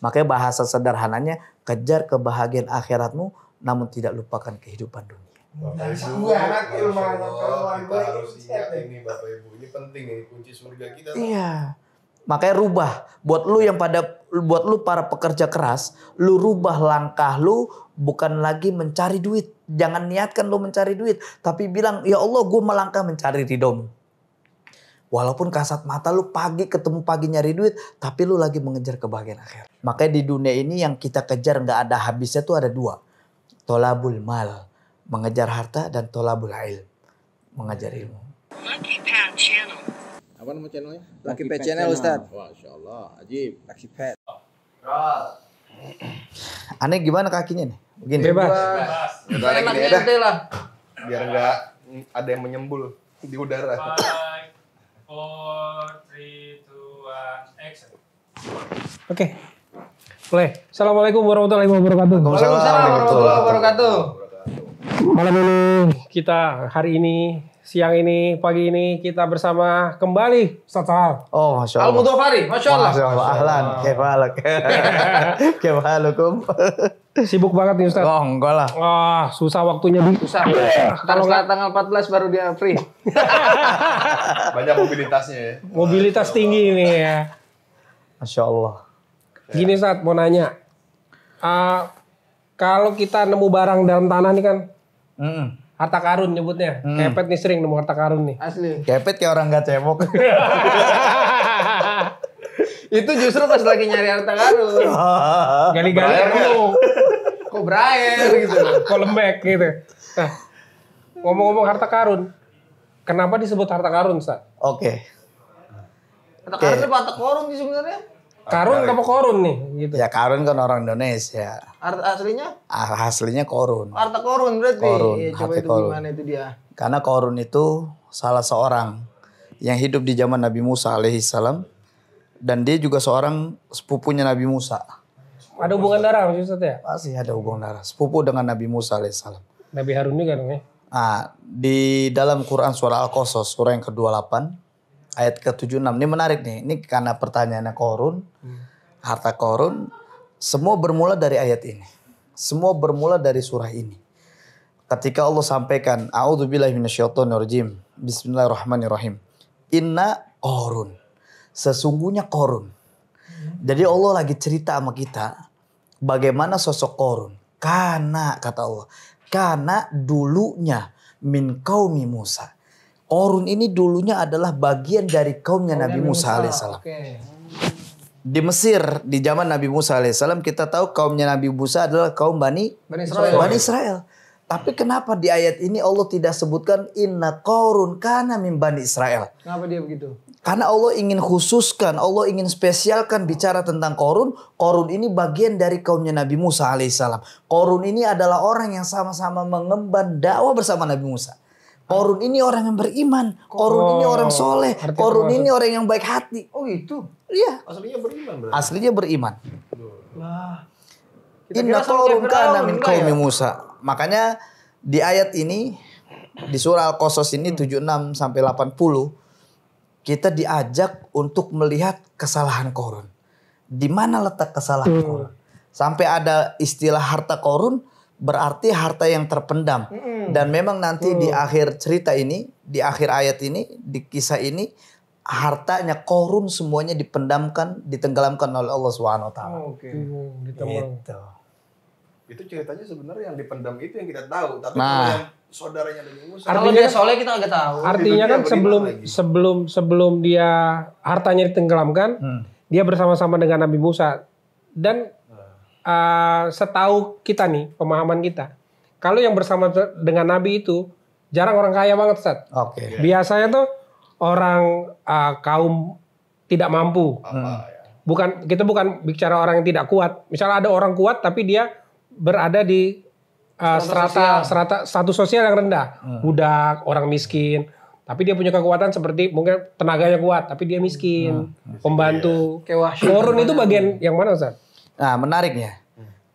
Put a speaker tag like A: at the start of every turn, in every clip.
A: Makanya bahasa sederhananya, kejar kebahagiaan akhiratmu namun tidak lupakan kehidupan dunia.
B: Bapak Ibu, kita harus ingat ini Bapak Ibu. Ini penting ini kunci surga kita.
A: Iya. Makanya rubah. Buat lu para pekerja keras, lu rubah langkah lu bukan lagi mencari duit. Jangan niatkan lu mencari duit, tapi bilang, ya Allah gue melangkah mencari ridhomu. Walaupun kasat mata lu ketemu pagi nyari duit, tapi lu lagi mengejar kebahagiaan akhirat. Makanya di dunia ini yang kita kejar nggak ada habisnya tuh ada dua. Tolabul mal, mengejar harta, dan tolabul ilm, mengajar ilmu.
C: Lucky Pad Channel.
B: Apa nama channelnya?
D: Lucky Pad Channel Ustaz.
B: Masya Allah, ajib.
D: Lucky Pad.
A: Aneh gimana kakinya nih? Begini.
E: Bebas.
B: Enak
D: Ente lah.
B: biar nggak ada yang menyembul di udara.
F: 5, 4, 3, 2, 1, action.
E: Oke. Boleh. Assalamualaikum warahmatullahi wabarakatuh.
D: Waalaikumsalam warahmatullahi wabarakatuh.
E: Malam ini kita, hari ini, siang ini, pagi ini kita bersama kembali Ustaz Sahal.
A: Oh, Masya Allah.
D: Al-Mudhafari, Masya Allah.
A: Masya Allah. Ahlan. Kefalak. Kefalukum.
E: Sibuk banget nih Ustaz.
A: Oh, enggak lah.
E: Wah, susah waktunya.
D: Susah. Kalau tanggal 14 baru dia free.
B: Banyak mobilitasnya ya.
E: Mobilitas tinggi ini ya.
A: Masya Allah.
E: Gini Ustaz, mau nanya. Kalau kita nemu barang dalam tanah nih kan, harta karun nyebutnya. Kepet nih sering nemu harta karun nih.
D: Asli.
A: Kepet kayak orang gak cebok.
D: Itu justru pas lagi nyari harta karun.
E: Gali-gali dulu.
D: Kok berair gitu.
E: Kok lembek gitu. Nah, ngomong-ngomong harta karun. Kenapa disebut harta karun Ustaz?
A: Oke.
D: Harta karun itu harta korun sih sebenarnya.
E: Karun apa korun nih? Gitu.
A: Ya karun kan orang Indonesia.
D: Harta aslinya?
A: Aslinya korun.
D: Harta korun berarti.
A: Korun,
D: Ya, coba
A: harta
D: itu
A: korun.
D: gimana itu dia?
A: Karena korun itu salah seorang yang hidup di zaman Nabi Musa alaihissalam. Dan dia juga seorang sepupunya Nabi Musa.
E: Ada hubungan darah Ustaz ya?
A: Masih ada hubungan darah. Sepupu dengan Nabi Musa alaihissalam.
E: Nabi Harun juga dong ya?
A: Nah, di dalam Quran surah Al-Qasas surah yang ke-28 ayat ke-76. Ini menarik nih. Ini karena pertanyaannya korun, harta korun, semua bermula dari ayat ini. Semua bermula dari surah ini. Ketika Allah sampaikan, A'udzubillahi minasyaitonirrajim. Bismillahirrahmanirrahim. Inna korun. Sesungguhnya korun. Jadi Allah lagi cerita sama kita bagaimana sosok korun. Karena kata Allah, karena dulunya min qaumi Musa. Korun ini dulunya adalah bagian dari kaumnya Nabi Musa alaihissalam.
D: Oke.
A: Di Mesir di zaman Nabi Musa alaihissalam kita tahu kaumnya Nabi Musa adalah kaum Bani Israel. Tapi kenapa di ayat ini Allah tidak sebutkan inna korun kana min Bani Israel?
D: Kenapa dia begitu?
A: Karena Allah ingin khususkan, Allah ingin spesialkan bicara tentang korun. Korun ini bagian dari kaumnya Nabi Musa alaihissalam. Korun ini adalah orang yang sama-sama mengemban dakwah bersama Nabi Musa. Korun ini orang yang beriman. Korun ini orang soleh. Korun ini orang yang baik hati.
D: Oh itu?
A: Iya.
B: Aslinya beriman berarti.
A: Aslinya beriman.
D: Wah.
A: Inna korun kana min qaumi Musa. Makanya di ayat ini, di surah Al-Qasas ini 76 sampai 80. Kita diajak untuk melihat kesalahan korun. Di mana letak kesalahan korun? Sampai ada istilah harta korun berarti harta yang terpendam. Dan memang nanti di akhir cerita ini, di akhir ayat ini, di kisah ini, hartanya korun semuanya dipendamkan, ditenggelamkan oleh Allah SWT.
D: Oke.
A: Gitu.
B: Itu ceritanya sebenarnya yang dipendam itu yang kita tahu. Tapi
A: Nah.
B: kalau yang saudaranya Nabi Musa.
D: Kalau dia soleh kita nggak tahu.
E: Artinya kan
B: beriman lagi.
E: sebelum dia hartanya ditenggelamkan, dia bersama-sama dengan Nabi Musa. Dan setahu kita nih, pemahaman kita, kalau yang bersama dengan Nabi itu jarang orang kaya banget, Ustaz.
A: Oke.
E: Biasanya tuh orang kaum tidak mampu. Kita bukan bicara orang yang tidak kuat. Misalnya ada orang kuat tapi dia berada di strata status sosial yang rendah, budak, orang miskin, tapi dia punya kekuatan seperti mungkin tenaganya kuat, tapi dia miskin, pembantu. Korun itu bagian yang mana Ustaz?
A: Nah menariknya,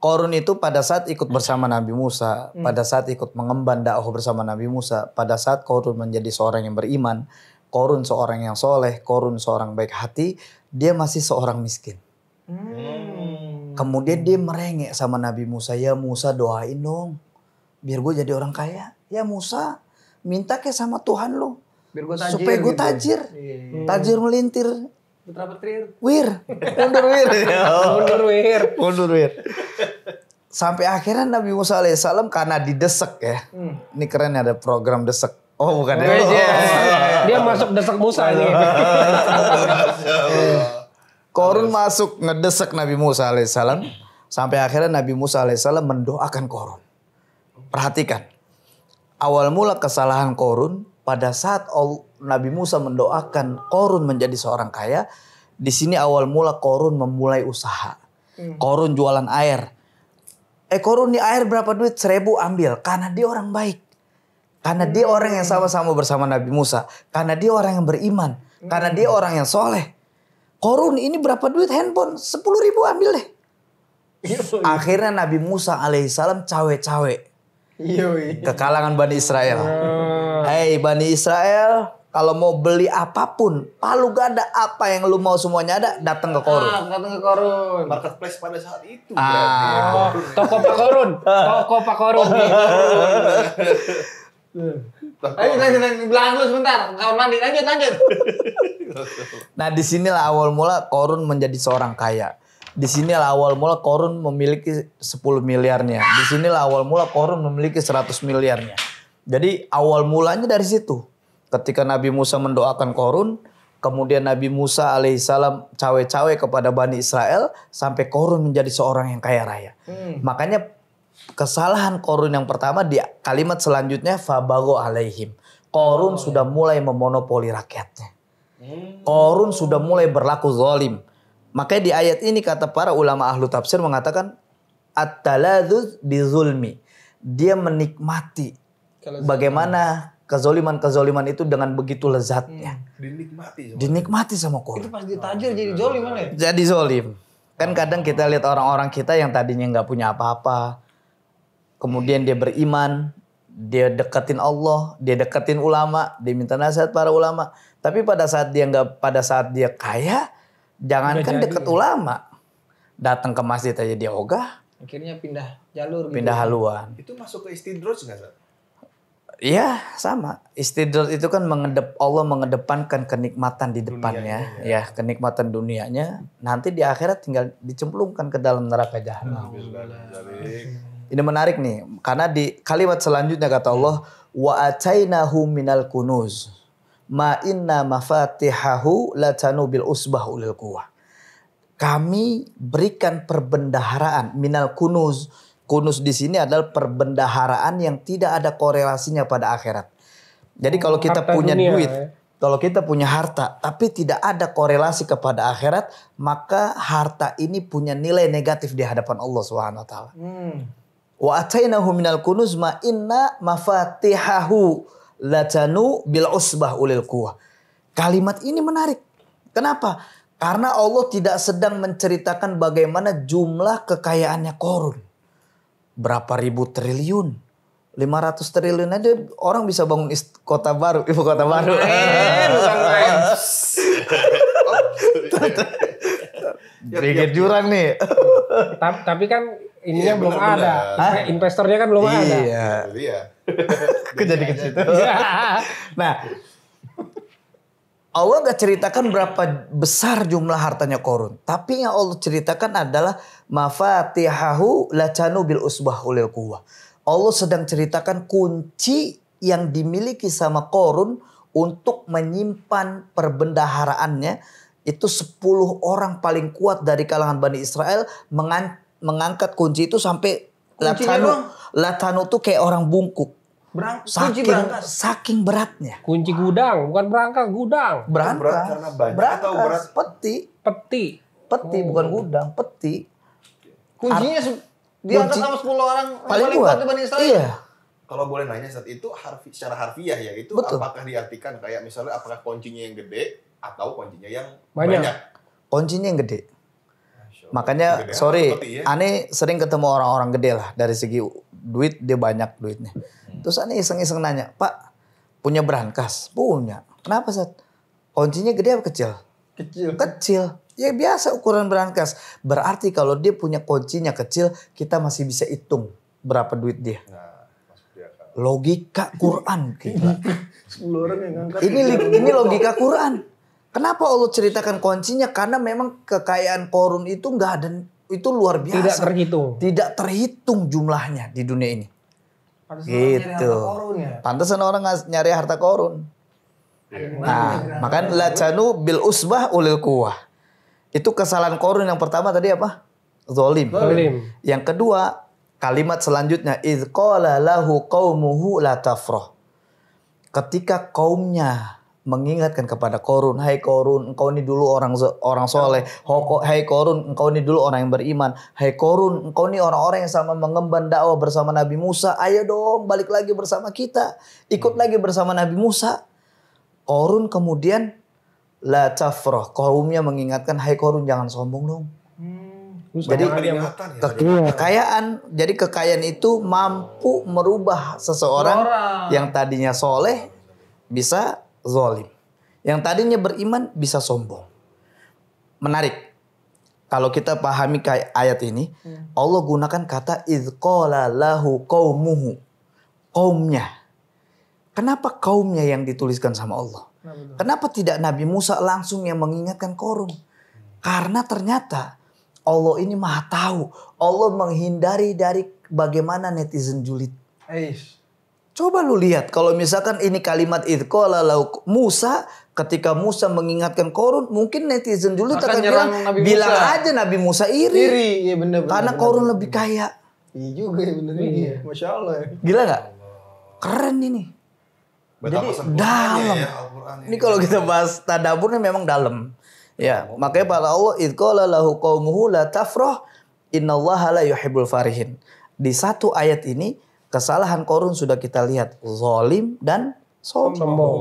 A: korun itu pada saat ikut bersama Nabi Musa, pada saat ikut mengemban dakwah bersama Nabi Musa, pada saat korun menjadi seorang yang beriman, korun seorang yang soleh, korun seorang baik hati, dia masih seorang miskin. Kemudian dia merengek sama Nabi Musa. Ya Musa doain dong. Biar gue jadi orang kaya. Ya Musa minta ke sama Tuhan lo.
D: Biar gue tajir.
A: Supaya gue
D: gitu.
A: tajir.
D: Iya.
A: Tajir melintir.
D: Putra petir.
A: Wir. Mundur wir.
E: Mundur wir.
A: Mundur wir. Sampai akhirnya Nabi Musa alaihissalam karena didesek ya. Ini keren ada program desek. Oh bukan ya.
E: Dia masuk desek Musa nih.
A: Korun masuk ngedesek Nabi Musa alaihissalam. Sampai akhirnya Nabi Musa alaihissalam mendoakan Korun. Perhatikan. Awal mula kesalahan Korun pada saat Nabi Musa mendoakan Korun menjadi seorang kaya. Di sini awal mula Korun memulai usaha. Korun jualan air. Korun nih air berapa duit? 1.000 ambil. Karena dia orang baik. Karena dia orang yang sama-sama bersama Nabi Musa. Karena dia orang yang beriman. Karena dia orang yang soleh. Korun ini berapa duit handphone? 10.000 ambil deh. Akhirnya Nabi Musa alaihissalam cawe-cawe. Ke kalangan Bani Israel. Hei Bani Israel. Kalau mau beli apapun. Palu gada apa yang lu mau semuanya ada. Datang ke Korun.
D: Datang ke Korun.
B: Marketplace pada saat itu.
E: Toko Pak Korun. Toko Pak Korun.
D: Ayo bilang dulu sebentar. Kamar mandi lanjut.
A: Nah disinilah awal mula Korun menjadi seorang kaya. Disinilah awal mula Korun memiliki 10 miliarnya. Disinilah awal mula Korun memiliki 100 miliarnya. Jadi awal mulanya dari situ. Ketika Nabi Musa mendoakan Korun, kemudian Nabi Musa alaihissalam cawe-cawe kepada Bani Israel sampai Korun menjadi seorang yang kaya raya. Makanya kesalahan Korun yang pertama di kalimat selanjutnya fabago alaihim. Korun sudah mulai memonopoli rakyatnya. Korun sudah mulai berlaku zalim. Makanya di ayat ini kata para ulama ahlu tafsir mengatakan at-taladzuz bizulmi. Dia menikmati bagaimana kezoliman itu dengan begitu lezatnya. Dinikmati sama Korun.
D: Itu pas dia tajir jadi zolim mana ya?
A: Jadi zolim. Kan kadang kita lihat orang-orang kita yang tadinya nggak punya apa-apa. Kemudian dia beriman. Dia deketin Allah. Dia deketin ulama. Dia minta nasihat para ulama. Tapi pada saat dia kaya. Jangankan deket ulama. Datang ke masjid aja dia ogah.
D: Akhirnya pindah jalur.
A: Pindah haluan.
B: Itu masuk ke istidroj nggak, Sat?
A: Iya sama. Istidroj itu kan Allah mengedepankan kenikmatan di depannya. Ya kenikmatan dunianya. Nanti di akhirat tinggal dicemplungkan ke dalam neraka jahanam. Ini menarik nih. Karena di kalimat selanjutnya kata Allah. Wa atainahu minal kunuz. Ma inna mafatihahu latanu bil usbah ulil quwah. Kami berikan perbendaharaan minal kunuz. Kunuz di sini adalah perbendaharaan yang tidak ada korelasinya pada akhirat. Jadi kalau kita punya duit, kalau kita punya harta, tapi tidak ada korelasi kepada akhirat, maka harta ini punya nilai negatif di hadapan Allah Subhanahu wa taala. Wa atainahu minal kunuz ma inna mafatihahu latanu bil usbah ulil quwah. Kalimat ini menarik. Kenapa? Karena Allah tidak sedang menceritakan bagaimana jumlah kekayaannya Korun. Berapa ribu triliun, 500 triliun aja orang bisa bangun ibu kota baru. Bukan main. Brigit jurang nih.
E: Tapi kan ininya belum ada. Investornya kan belum ada.
B: Iya.
A: Kejadi ke situ. Nah, Allah gak ceritakan berapa besar jumlah hartanya Korun. Tapi yang Allah ceritakan adalah mafatihahu lacanu bil usbah ulil quwah. Allah sedang ceritakan kunci yang dimiliki sama Korun untuk menyimpan perbendaharaannya. Itu 10 orang paling kuat dari kalangan Bani Israel mengangkat kunci itu sampai latanu tuh kayak orang bungkuk. Saking beratnya.
E: Kunci gudang, bukan berangkas, gudang.
B: Berat karena banyak atau berat?
E: Peti.
A: Bukan gudang, peti.
D: Kuncinya diangkat sama 10 orang
A: paling kuat
D: di Bani Israel.
A: Iya.
B: Kalau boleh nanya saat itu secara harfiah ya itu
A: Betul.
B: apakah diartikan kayak misalnya apakah kuncinya yang gede atau kuncinya yang
E: Banyak.
B: banyak?
A: Kuncinya yang gede. Makanya Ane sering ketemu orang-orang gede lah. Dari segi duit dia banyak duitnya. Terus Ane iseng-iseng nanya, Pak punya berangkas? Punya. Kenapa Sat? Kuncinya gede apa kecil?
D: Kecil.
A: Kecil. Ya biasa ukuran berangkas. Berarti kalau dia punya kuncinya kecil, kita masih bisa hitung berapa duit dia.
B: Nah, masuk di akal.
A: Logika Quran. Gila.
D: 10 orang yang ngangkat.
A: Ini logika Quran. Kenapa Allah ceritakan kuncinya? Karena memang kekayaan Korun itu nggak ada, itu luar biasa.
E: Tidak terhitung.
A: Tidak terhitung jumlahnya di dunia ini.
D: Pantesan orang nyari harta
A: Gitu.
D: korun ya.
A: Pantesan orang nyari harta Korun. Nah, makanya lacanu bil usbah ulil kuwah. Itu kesalahan Korun yang pertama tadi apa? Zolim.
E: Zalim.
A: Yang kedua, kalimat selanjutnya idz qala lahu qaumuhu la tafrah. Ketika kaumnya mengingatkan kepada Korun, hai Korun, engkau ini dulu orang soleh. Hai Korun, engkau ini dulu orang yang beriman. Hai Korun, engkau ini orang-orang yang sama mengemban dakwah bersama Nabi Musa. Ayo dong, balik lagi bersama kita. Ikut lagi bersama Nabi Musa. Korun kemudian la tafrah. Kaumnya mengingatkan, hai Korun jangan sombong dong. Jadi
B: Peringatan ya.
A: kekayaan, jadi kekayaan itu mampu merubah seseorang yang tadinya soleh bisa zalim. Yang tadinya beriman bisa sombong. Menarik. Kalau kita pahami kayak ayat ini, Allah gunakan kata idz qala lahu qaumuhu. Kaumnya. Kenapa kaumnya yang dituliskan sama Allah? Kenapa tidak Nabi Musa langsung yang mengingatkan Korun? Karena ternyata Allah ini maha tahu. Allah menghindari dari bagaimana netizen julid. Coba lu lihat kalau misalkan ini kalimat idz qala lahu Musa, ketika Musa mengingatkan Korun, mungkin netizen julid
D: Akan
A: akan
D: nyerang
A: bilang,
D: Nabi
A: bilang
D: Musa.
A: aja Nabi Musa iri.
D: Iri, iya bener.
A: Karena Korun lebih kaya.
D: Iya juga ya bener. Iya. Masya Allah ya.
A: Gila gak? Keren ini.
B: Betapa
A: Jadi
B: sempurnanya
A: dalam.
B: ya Al-Quran
A: Ini kalau kita bahas tadaburnya memang dalam. Ya, makanya pada Allah idz qala lahu qaumuhu la tafrah innallaha la yuhibbul farihin. Di satu ayat ini kesalahan Korun sudah kita lihat, zalim dan sombong.
E: Sombong.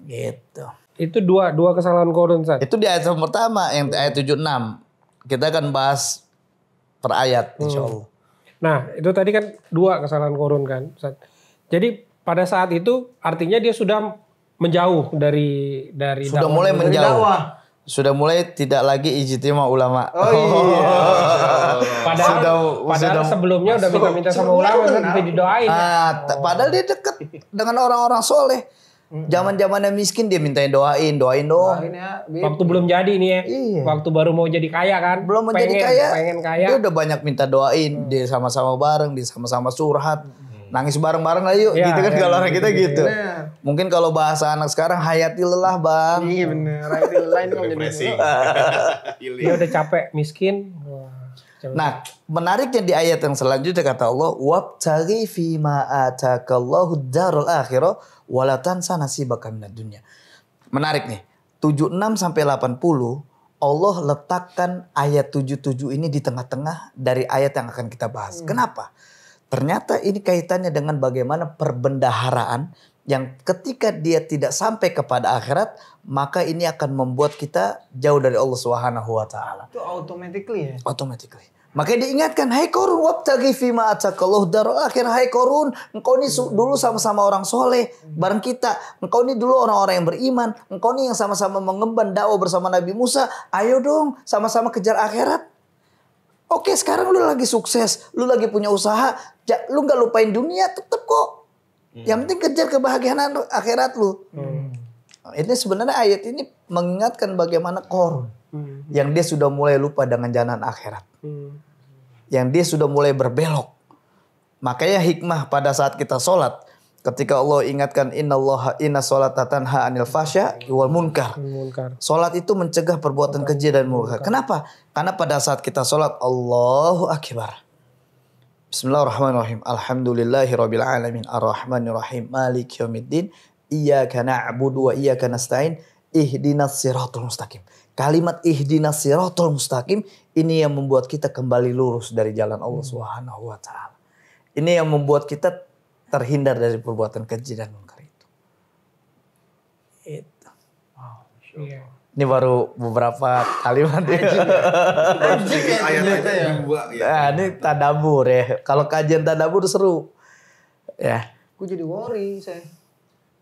A: Gitu.
E: Itu dua kesalahan Korun, Ustaz.
A: Itu di ayat yang pertama, yang ayat 76. Kita akan bahas per ayat insyaallah.
E: Nah, itu tadi kan dua kesalahan Korun kan, Ustaz. Jadi pada saat itu artinya dia sudah menjauh dari
A: Sudah
E: dakwah.
A: mulai
D: Dari
A: menjauh.
D: dakwah.
A: Sudah mulai tidak lagi ijtima ulama.
D: Oh iya.
E: Padahal sebelumnya udah minta sama ulama kan minta didoain.
A: Padahal dia dekat dengan orang-orang soleh. Zaman-zamannya miskin dia mintain doain dong.
D: Doain ya.
E: Waktu belum jadi nih ya.
A: Iya.
E: Waktu baru mau jadi kaya kan.
A: Belum menjadi kaya.
E: Pengen kaya.
A: Dia udah banyak minta doain. Dia sama-sama bareng, dia sama-sama curhat. Nangis bareng-bareng lah yuk.
E: Ya,
A: gitu kan
E: ya,
A: kalau orang kita gitu.
D: Bener.
A: Mungkin kalau bahasa anak sekarang hayati lelah bang.
D: Iya bener. Lain kok jadi.
B: Refreshing.
E: Dia udah capek miskin. Wah, capek.
A: Nah, menariknya di ayat yang selanjutnya kata Allah, wabtaghi fima atakallahu darul akhirah wala tansa nasibaka minad dunya. Menarik nih. 76 sampai 80 Allah letakkan ayat 77 ini di tengah-tengah dari ayat yang akan kita bahas. Kenapa? Ternyata ini kaitannya dengan bagaimana perbendaharaan yang ketika dia tidak sampai kepada akhirat, maka ini akan membuat kita jauh dari Allah Subhanahu wa taala.
D: Itu automatically ya.
A: Automatically. Makanya diingatkan, hai Korun wabtaghi fima atakallahu darul akhir. Hai Korun, engkau ini dulu sama-sama orang soleh bareng kita. Engkau ini dulu orang-orang yang beriman. Engkau ini yang sama-sama mengemban dakwah bersama Nabi Musa. Ayo dong sama-sama kejar akhirat. Oke, sekarang lu lagi sukses, lu lagi punya usaha, lu gak lupain dunia tetep kok. Yang penting kejar kebahagiaan akhirat lu. Ini sebenarnya ayat ini mengingatkan bagaimana Korun. Yang dia sudah mulai lupa dengan jalan akhirat. Yang dia sudah mulai berbelok. Makanya hikmah pada saat kita sholat. Ketika Allah ingatkan inna sholata tanha anil fasya wal munkar. Sholat itu mencegah perbuatan keji dan munkar. Kenapa? Karena pada saat kita sholat Allahu Akbar. Bismillahirrahmanirrahim. Alhamdulillahirabbil alamin arrahmanirrahim maliki yaumiddin iyyaka na'budu wa iyyaka nasta'in ihdinas siratal mustaqim. Kalimat ihdinas siratal mustaqim ini yang membuat kita kembali lurus dari jalan Allah Subhanahu wa taala. Ini yang membuat kita terhindar dari perbuatan keji dan munkar itu.
E: Iya.
A: Ini baru beberapa kalimat ya.
B: Ayat-ayat dua ya.
A: Nah, ini tadabur ya. Kalau kajian tadabur seru. Ya.
D: Gue jadi worry saya.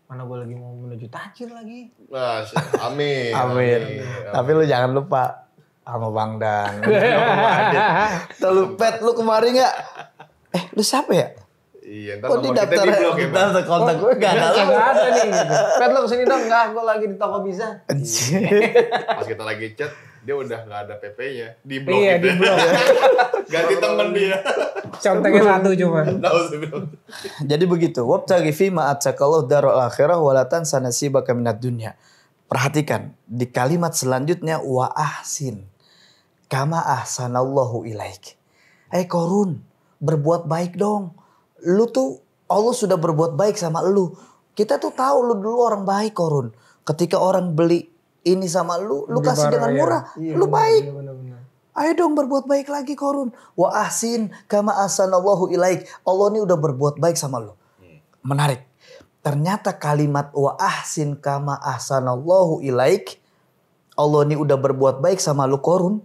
D: Mana gue lagi mau menuju takjil lagi.
B: Nah, amin.
A: Amin. Tapi lu jangan lupa sama Bang Dan. Terlalu pet lu kemarin nggak? Lu siapa ya?
B: Iya, ntar
A: Kok di
B: nomor kita
A: daftar
B: di blok ya, Bang.
A: daftar kontak gue gak ada lu.
D: Gak ada nih. Pet lo kesini dong. Enggak, gue lagi di toko bisa.
B: Pas kita lagi chat, dia udah nggak ada PP-nya. Di blok
E: Iya,
B: kita.
E: di blok.
B: Ganti temen dia.
E: Conteknya satu cuma.
A: Jadi begitu. Wabtaghi fima atsakallahu darul akhirah wa la tansa nasibaka minad dunya. Perhatikan di kalimat selanjutnya wa ahsin kama ahsanallahu ilaik. Korun, berbuat baik dong. Lu tuh Allah sudah berbuat baik sama lu. Kita tuh tahu lu dulu orang baik, Korun. Ketika orang beli ini sama lu kasih dengan murah. Lu baik. Ayo dong berbuat baik lagi, Korun. Wa ahsin kama ahsanallahu ilaik. Allah ini udah berbuat baik sama lu. Menarik. Ternyata kalimat wa ahsin kama ahsanallahu ilaik. Allah ini udah berbuat baik sama lu, Korun.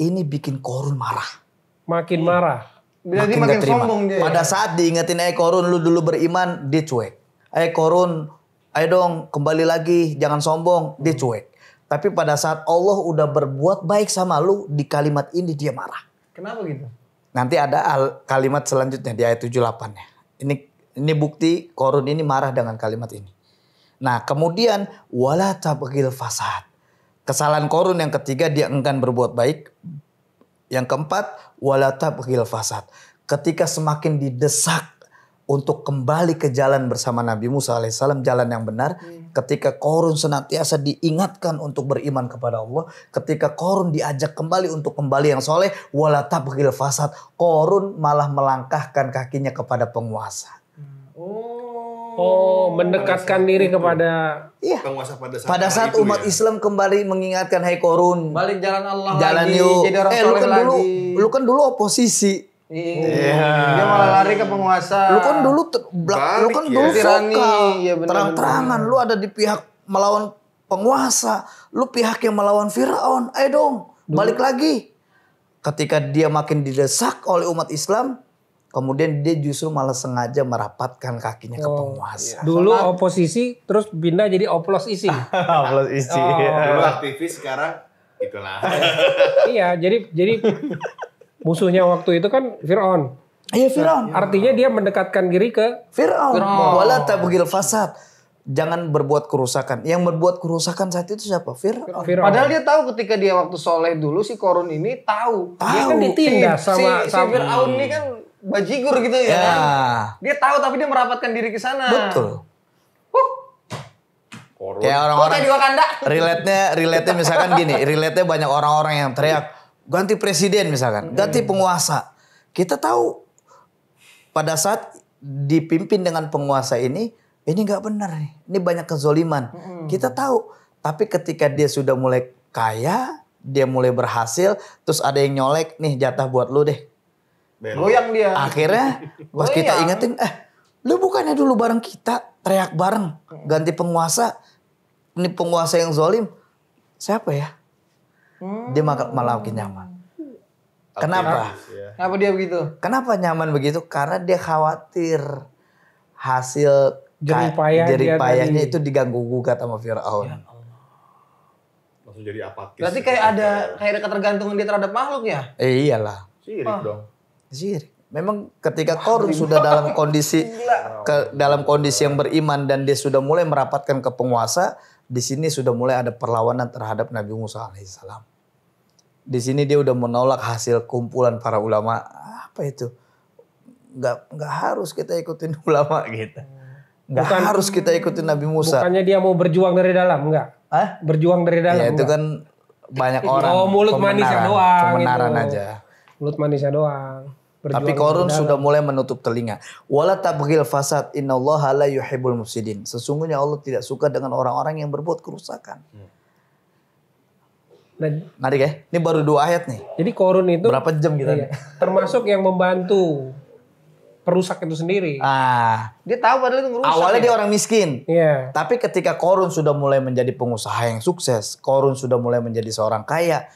A: Ini bikin Korun marah.
E: Makin marah.
D: Berarti
A: Makin
D: makin
A: gak terima.
D: sombong dia.
A: Pada saat diingetin Korun lu dulu beriman, dia cuek. Korun, ayo dong kembali lagi, jangan sombong, dia cuek. Tapi pada saat Allah udah berbuat baik sama lu, di kalimat ini dia marah.
D: Kenapa gitu?
A: Nanti ada kalimat selanjutnya di ayat 78-nya. Ini bukti Korun ini marah dengan kalimat ini. Nah, kemudian wala tabghil fasad. Kesalahan Korun yang ketiga, dia enggan berbuat baik. Yang keempat, wala tabghil fasad. Ketika semakin didesak untuk kembali ke jalan bersama Nabi Musa alaihissalam, jalan yang benar. Ketika Korun senantiasa diingatkan untuk beriman kepada Allah. Ketika Korun diajak kembali untuk kembali yang soleh, wala tabghil fasad. Korun malah melangkahkan kakinya kepada penguasa.
E: Oh, mendekatkan diri kepada
A: Iya.
B: Penguasa
A: Pada saat
B: itu
A: umat
B: ya.
A: Islam kembali mengingatkan, hai Korun,
D: Balik jalan Allah
A: jalan
D: lagi.
A: yuk.
D: Jadi orang
A: Lu
D: soleh
A: kan dulu,
D: lagi.
A: lu kan dulu oposisi.
D: Iya. Dia malah lari ke penguasa.
A: Lu kan dulu lu kan
B: Balik
A: dulu
B: ya.
D: Tirani,
A: vokal.
D: iya benar,
A: Terang-terangan lu ada di pihak melawan penguasa, lu pihak yang melawan Firaun. Ayo dong, balik lagi. Ketika dia makin didesak oleh umat Islam, kemudian dia justru malah sengaja merapatkan kakinya ke penguasa.
E: dulu oposisi terus pindah jadi oplos isi.
A: Plus isi.
B: Dulu aktivis, sekarang itulah.
E: Iya, jadi musuhnya waktu itu kan Fir'aun.
A: Iya Firaun.
E: Artinya dia mendekatkan diri ke
A: Fir'aun. Wala tabghil fasad. Jangan berbuat kerusakan. Yang berbuat kerusakan saat itu siapa? Fir'aun.
E: Fir'aun.
D: Padahal dia tahu ketika dia waktu soleh dulu si Korun ini tahu.
E: Dia kan ditindas sama
D: si Fir'aun ini kan bajigur gitu ya.
A: Ya.
D: Kan? Dia tahu tapi dia merapatkan diri ke sana.
A: Betul.
B: Korun.
A: Kayak
D: Kok
A: orang-orang
D: kayak di Wakanda?
A: relate-nya misalkan gini, relate-nya banyak orang-orang yang teriak ganti presiden misalkan, ganti penguasa. Kita tahu pada saat dipimpin dengan penguasa ini nggak benar nih. Ini banyak kezoliman. Kita tahu, tapi ketika dia sudah mulai kaya, dia mulai berhasil, terus ada yang nyolek, nih jatah buat lu deh.
D: Goyang dia.
A: Akhirnya pas kita ingetin, lu bukannya dulu bareng kita, teriak bareng, ganti penguasa. Ini penguasa yang zolim, siapa ya? Dia malah makin nyaman. Kenapa?
D: Kenapa dia begitu?
A: Kenapa nyaman begitu? Karena dia khawatir hasil
E: Jerih payah dia
A: payahnya
E: tadi.
A: itu diganggu gugat sama Firaun.
B: Langsung jadi apatis.
D: Berarti kayak ada ketergantungan dia terhadap makhluk ya?
A: Iyalah.
B: Sirik dong.
A: Syirik. Memang ketika Korun sudah dalam kondisi dalam kondisi yang beriman dan dia sudah mulai merapatkan ke penguasa, di sini sudah mulai ada perlawanan terhadap Nabi Musa alaihissalam. Di sini dia udah menolak hasil kumpulan para ulama. Apa itu? Nggak harus kita ikutin ulama gitu. Nggak harus kita ikutin Nabi Musa.
E: bukannya dia mau berjuang dari dalam, enggak?
A: Hah?
E: Berjuang dari dalam.
A: Ya itu
E: enggak?
A: kan banyak orang.
E: Oh, mulut manisnya doang
A: Pembenaran
E: gitu.
A: aja.
E: Mulut manisnya doang. Berjuang
A: Tapi
E: dari
A: Korun
E: dalam.
A: sudah mulai menutup telinga. Wala tabghil fasad innallaha la yuhibbul mufsidin. Sesungguhnya Allah tidak suka dengan orang-orang yang berbuat kerusakan.
E: Dan
A: Menarik ya? Ini baru 2 ayat nih.
E: jadi Korun itu
A: Berapa jam kita
E: iya,
A: nih?
E: termasuk yang membantu perusak itu sendiri.
D: Dia tahu padahal itu ngerusak.
A: Awalnya
D: ya?
A: dia orang miskin.
E: Iya.
A: Tapi ketika Korun sudah mulai menjadi pengusaha yang sukses, Korun sudah mulai menjadi seorang kaya,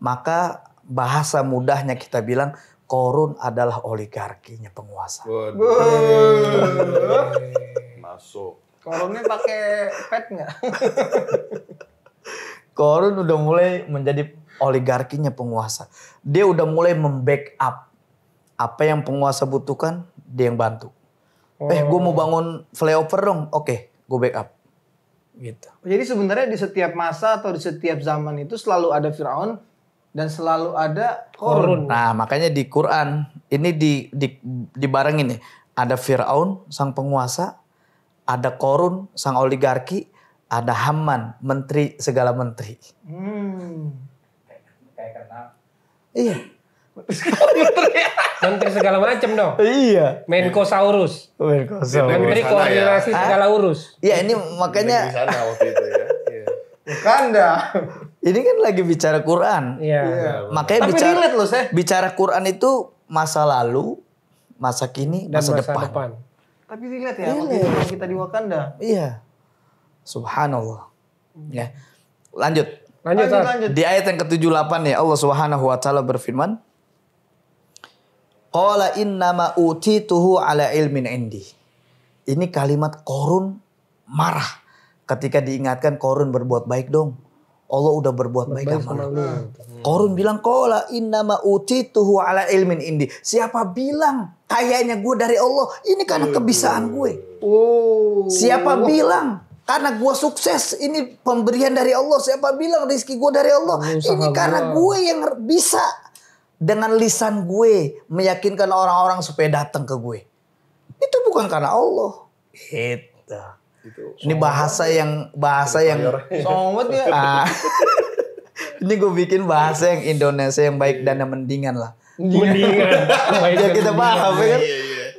A: maka bahasa mudahnya kita bilang Korun adalah oligarkinya penguasa.
B: Waduh. Masuk.
D: Korunnya pakai pet nggak?
A: Korun udah mulai menjadi oligarkinya penguasa. Dia udah mulai membackup apa yang penguasa butuhkan, dia yang bantu. Gue mau bangun flyover dong, oke, gue backup. Gitu.
D: Jadi sebenarnya di setiap masa atau di setiap zaman itu selalu ada Firaun dan selalu ada Korun.
A: Nah makanya di Quran ini dibarengin nih. Ada Firaun sang penguasa, ada Korun sang oligarki, ada Haman menteri segala menteri. Iya.
E: Menteri segala macam dong.
A: Iya.
E: Menkosaurus. Menteri
B: sana
E: koordinasi segala urus.
A: Iya ini
B: Di
A: makanya
B: sana waktu itu ya. Iya.
D: Wakanda.
A: ini kan lagi bicara Quran.
E: Iya.
A: Makanya
D: Tapi relate loh, Seh.
A: bicara Quran itu masa lalu, masa kini,
E: Dan
A: masa depan.
D: Tapi relate ya waktu itu kalau kita di Wakanda.
A: Iya. Subhanallah. Ya. Lanjut.
E: Lanjut, Sar.
D: Lanjut.
A: Di ayat yang ke-78 ya Allah Subhanahu wa taala berfirman, Qala innama utituhu ala ilmin indi. Ini kalimat Korun marah ketika diingatkan Korun berbuat baik dong. Allah udah berbuat baik sama lu. Korun bilang qala innama utituhu ala ilmin indi. Siapa bilang kayaknya gue dari Allah? Ini karena kebisaan gue. Siapa bilang karena gue sukses, ini pemberian dari Allah. Siapa bilang rezeki gue dari Allah? Ini karena gue yang bisa dengan lisan gue meyakinkan orang-orang supaya datang ke gue. Itu bukan karena Allah. Gitu. Ini bahasa yang
D: Sombong ya.
A: Ah. Ini gue bikin bahasa yang Indonesia yang baik dan yang mendingan lah.
E: Mendingan.
A: Biar kita paham ya kan?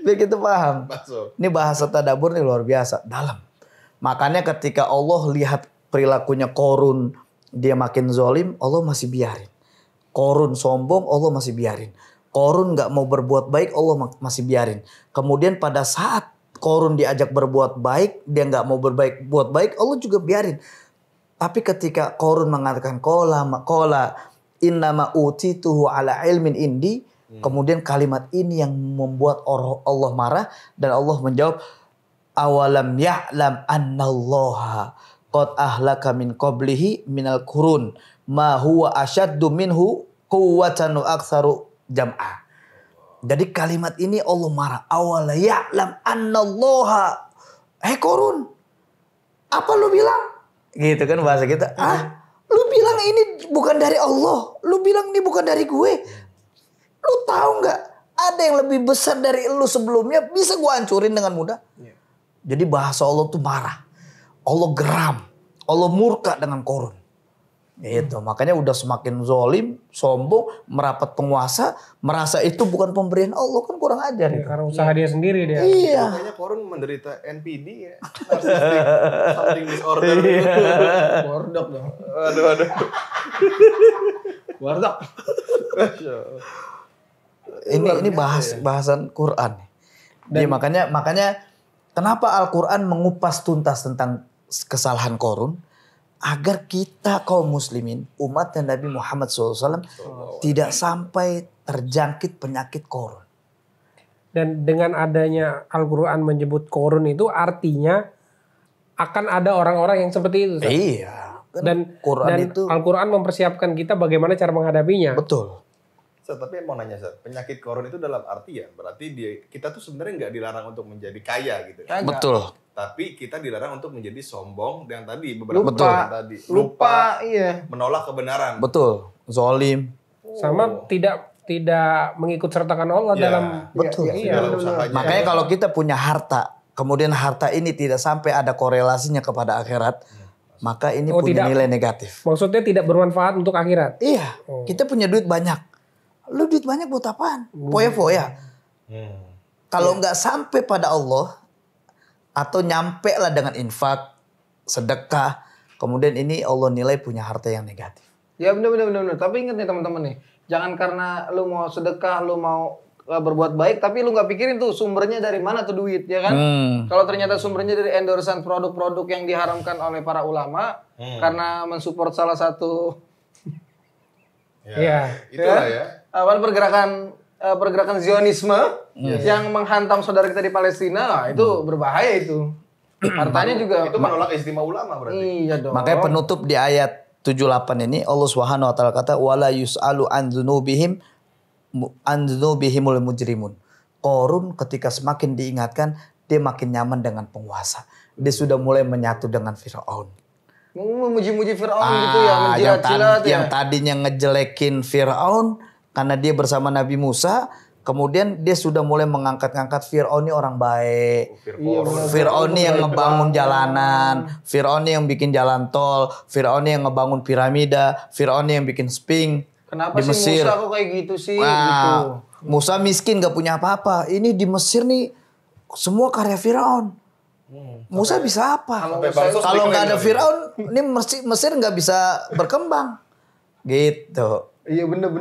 A: Biar kita paham.
B: Masuk.
A: Ini bahasa tadabur nih luar biasa, dalam. Makanya ketika Allah lihat perilakunya Korun, dia makin zolim, Allah masih biarin. Korun sombong, Allah masih biarin. Korun gak mau berbuat baik, Allah masih biarin. Kemudian pada saat Korun diajak berbuat baik, dia gak mau buat baik, Allah juga biarin. Tapi ketika Korun mengatakan kola innama utituhu ala ilmin indi, kemudian kalimat ini yang membuat Allah marah dan Allah menjawab, awalam ya'lam annallaha qad ahlaka min qablihi minal qurun ma huwa asyaddu minhu quwwatan wa aktsaru jam'a. Jadi kalimat ini Allah marah. Awala ya'lam annallaha. Korun, apa lu bilang? Gitu kan bahasa kita. Lu bilang ini bukan dari Allah. Lu bilang ini bukan dari gue. Lu tahu nggak? Ada yang lebih besar dari lu sebelumnya bisa gue hancurin dengan mudah. Jadi bahasa Allah tuh marah. Allah geram. Allah murka dengan Korun. Itu makanya udah semakin zolim, sombong, merapat penguasa, merasa itu bukan pemberian Allah, kan kurang ajar
E: Ya,
A: itu.
E: karena usaha dia sendiri dia.
A: Iya.
B: Kayaknya Korun menderita NPD ya. Narcissistic something disorder.
D: Bordok dong.
B: Aduh.
D: Bordok.
A: Ini bahasan Quran. Jadi makanya kenapa Al-Quran mengupas tuntas tentang kesalahan Korun? Agar kita kaum muslimin, umat Nabi Muhammad SAW tidak sampai terjangkit penyakit Korun.
E: Dan dengan adanya Al-Quran menyebut Korun itu artinya akan ada orang-orang yang seperti itu. Sar.
A: Iya.
E: Dan
A: Quran itu
E: Al-Quran mempersiapkan kita bagaimana cara menghadapinya.
A: betul.
B: Tapi mau nanya, penyakit Korun itu dalam arti ya, berarti kita tuh sebenarnya nggak dilarang untuk menjadi kaya gitu.
A: Betul.
B: Tapi kita dilarang untuk menjadi sombong dan tadi beberapa
A: Betul.
B: yang tadi
D: Lupa, iya.
B: menolak kebenaran.
A: Betul. Zolim.
E: Sama tidak mengikut sertakan Allah
B: Ya,
E: dalam
A: Betul.
B: segala usahanya.
A: Makanya kalau kita punya harta, kemudian harta ini tidak sampai ada korelasinya kepada akhirat, maka ini punya nilai negatif.
E: maksudnya tidak bermanfaat untuk akhirat.
A: Iya, kita punya duit banyak. Lu duit banyak buat apaan? Foya-foya. Kalau nggak sampai pada Allah, atau nyampe lah dengan infak, sedekah, kemudian ini Allah nilai punya harta yang negatif.
D: Ya benar. Tapi ingat nih teman-teman nih, jangan karena lu mau sedekah, lu mau berbuat baik, tapi lu nggak pikirin tuh sumbernya dari mana tuh duit, ya kan? Kalau ternyata sumbernya dari endorsean produk-produk yang diharamkan oleh para ulama karena mensupport salah satu
E: Iya.
B: Itulah ya.
D: pergerakan Zionisme yang menghantam saudara kita di Palestina, itu berbahaya itu. Hartanya juga.
B: Itu menolak istimewa ulama berarti.
D: Iya dong.
A: Makanya penutup di ayat 78 ini Allah Subhanahu wa taala kata wala yus'alu an dzunubihimul mujrimun. Korun ketika semakin diingatkan dia makin nyaman dengan penguasa. Dia sudah mulai menyatu dengan Firaun.
D: Memuji-muji Fir'aun gitu ya, menjilat-jilat ya.
A: Yang tadinya ngejelekin Firaun karena dia bersama Nabi Musa, kemudian dia sudah mulai mengangkat-angkat Firaun ini orang baik. Firaun ini yang ngebangun jalanan, Firaun ini yang bikin jalan tol, Firaun ini yang ngebangun piramida, Firaun ini yang bikin Sphinx
D: Kenapa
A: di
D: sih
A: Mesir.
D: Musa kok kayak gitu sih?
A: Wah,
D: Gitu.
A: Musa miskin gak punya apa-apa. Ini di Mesir nih semua karya Firaun. Musa bisa apa?
B: Sampai bansos
A: Kalau nggak ada
B: diklaim
A: Firaun, ini Mesir nggak bisa berkembang. Gitu.
D: Iya bener.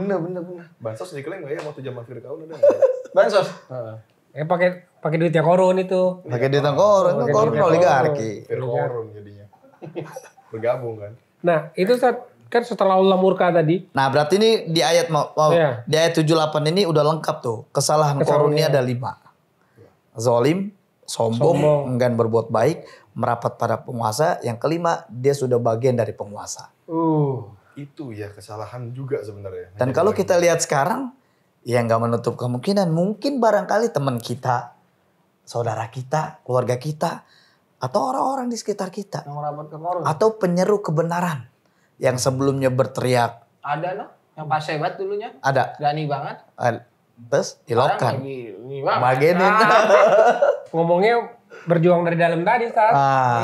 B: Bansos diklaim nggak ya waktu zaman Fir'aun ada?
D: Bansos.
E: Pakai duitnya korun itu.
A: Pakai duit korun, korun oligarki.
B: Fir'aun jadinya. Bergabung kan.
E: Nah, itu kan setelah Allah murka tadi.
A: Nah, berarti ini di ayat
E: Iya.
A: di ayat 78 ini udah lengkap tuh. Kesalahan korun ini ada 5. Zolim, sombong, enggan berbuat baik, merapat pada penguasa. Yang kelima, dia sudah bagian dari penguasa.
B: Itu ya kesalahan juga sebenarnya.
A: Dan kalau kita lihat sekarang, ya nggak menutup kemungkinan. Mungkin barangkali teman kita, saudara kita, keluarga kita, atau orang-orang di sekitar kita.
D: Yang merapat ke korun.
A: Atau penyeru kebenaran. Yang sebelumnya berteriak,
D: Ada no? Yang pas hebat dulunya.
A: ada.
D: Berani banget.
A: Terus
D: Sekarang
A: dilokan.
D: lagi banget.
A: Bagian itu.
E: Ngomongnya berjuang dari dalam tadi, Ustaz.